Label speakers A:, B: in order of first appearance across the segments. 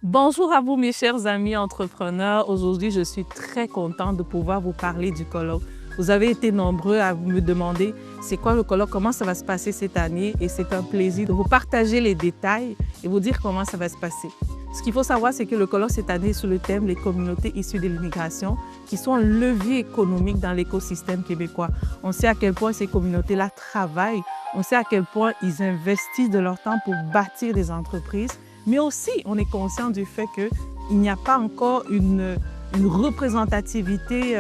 A: Bonjour à vous mes chers amis entrepreneurs. Aujourd'hui, je suis très contente de pouvoir vous parler du colloque. Vous avez été nombreux à me demander c'est quoi le colloque, comment ça va se passer cette année et c'est un plaisir de vous partager les détails et vous dire comment ça va se passer. Ce qu'il faut savoir, c'est que le colloque cette année est sous le thème « Les communautés issues de l'immigration » qui sont un levier économique dans l'écosystème québécois. On sait à quel point ces communautés-là travaillent, on sait à quel point ils investissent de leur temps pour bâtir des entreprises, mais aussi on est conscient du fait qu'il n'y a pas encore une représentativité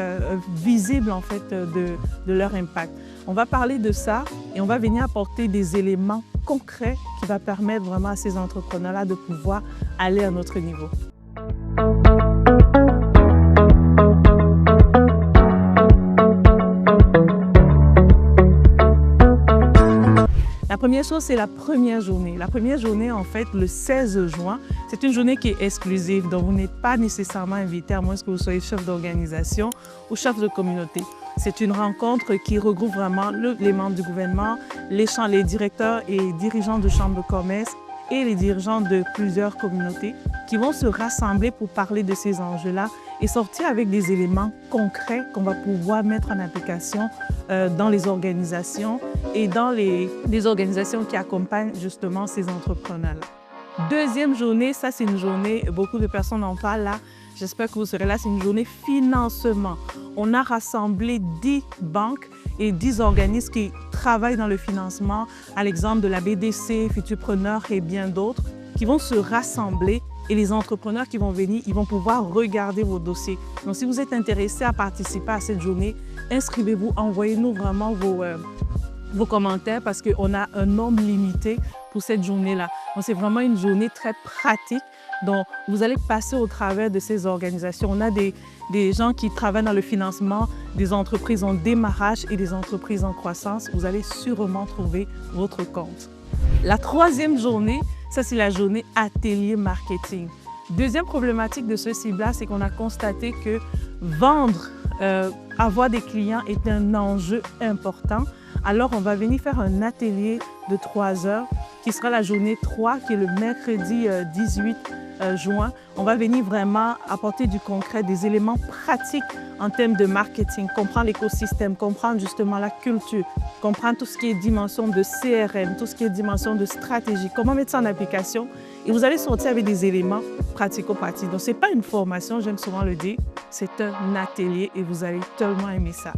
A: visible en fait de leur impact. On va parler de ça et on va venir apporter des éléments concrets qui vont permettre vraiment à ces entrepreneurs-là de pouvoir aller à un autre niveau. La première chose, c'est la première journée. La première journée, en fait, le 16 juin, c'est une journée qui est exclusive, donc vous n'êtes pas nécessairement invité, à moins que vous soyez chef d'organisation ou chef de communauté. C'est une rencontre qui regroupe vraiment les membres du gouvernement, les directeurs et dirigeants de chambres de commerce et les dirigeants de plusieurs communautés qui vont se rassembler pour parler de ces enjeux-là et sortir avec des éléments concrets qu'on va pouvoir mettre en application dans les organisations et dans les organisations qui accompagnent justement ces entrepreneurs-là. Deuxième journée, ça c'est une journée, beaucoup de personnes en parlent là, j'espère que vous serez là, c'est une journée financement. On a rassemblé 10 banques et 10 organismes qui travaillent dans le financement, à l'exemple de la BDC, Futurpreneur et bien d'autres, qui vont se rassembler et les entrepreneurs qui vont venir, ils vont pouvoir regarder vos dossiers. Donc, si vous êtes intéressé à participer à cette journée, inscrivez-vous, envoyez-nous vraiment vos commentaires parce qu'on a un nombre limité pour cette journée-là. Donc, c'est vraiment une journée très pratique. Donc, vous allez passer au travers de ces organisations. On a des gens qui travaillent dans le financement, des entreprises en démarrage et des entreprises en croissance. Vous allez sûrement trouver votre compte. La troisième journée, ça c'est la journée atelier marketing. Deuxième problématique de ce cible-là, c'est qu'on a constaté que vendre, avoir des clients est un enjeu important. Alors, on va venir faire un atelier de 3 heures qui sera la journée 3, qui est le mercredi 18 juin. On va venir vraiment apporter du concret, des éléments pratiques en termes de marketing, comprendre l'écosystème, comprendre justement la culture, comprendre tout ce qui est dimension de CRM, tout ce qui est dimension de stratégie, comment mettre ça en application. Et vous allez sortir avec des éléments pratico-pratiques. Donc, ce n'est pas une formation, j'aime souvent le dire, c'est un atelier et vous allez tellement aimer ça.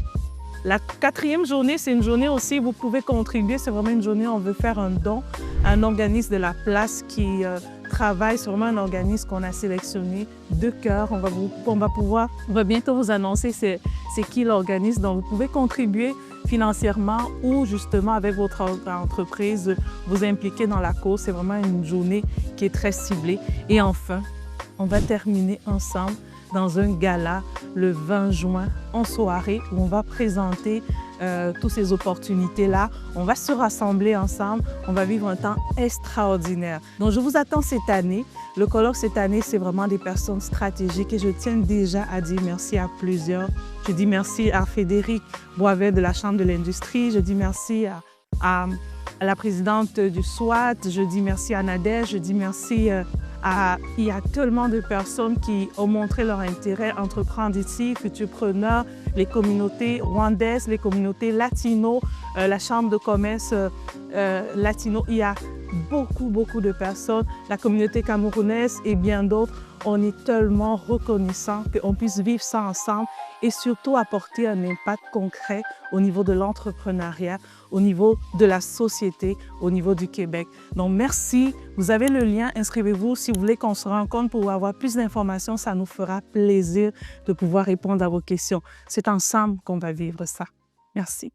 A: La quatrième journée, c'est une journée aussi, vous pouvez contribuer, c'est vraiment une journée où on veut faire un don à un organisme de la place qui travaille sur un organisme qu'on a sélectionné de cœur. On va bientôt vous annoncer c'est qui l'organisme, donc vous pouvez contribuer financièrement ou justement avec votre entreprise, vous impliquer dans la cause. C'est vraiment une journée qui est très ciblée. Et enfin, on va terminer ensemble dans un gala le 20 juin en soirée où on va présenter toutes ces opportunités-là. On va se rassembler ensemble, on va vivre un temps extraordinaire. Donc, je vous attends cette année. Le colloque cette année, c'est vraiment des personnes stratégiques et je tiens déjà à dire merci à plusieurs. Je dis merci à Frédéric Boisvert de la Chambre de l'Industrie. Je dis merci à la présidente du SWAT. Je dis merci à Nadège. Je dis merci il y a tellement de personnes qui ont montré leur intérêt à entreprendre ici, Futurpreneurs, les communautés rwandaises, les communautés latino, la chambre de commerce latino. Il y a beaucoup de personnes, la communauté camerounaise et bien d'autres. On est tellement reconnaissants qu'on puisse vivre ça ensemble et surtout apporter un impact concret au niveau de l'entrepreneuriat, au niveau de la société, au niveau du Québec. Donc, merci. Vous avez le lien. Inscrivez-vous si vous voulez qu'on se rencontre pour avoir plus d'informations. Ça nous fera plaisir de pouvoir répondre à vos questions. C'est ensemble qu'on va vivre ça. Merci.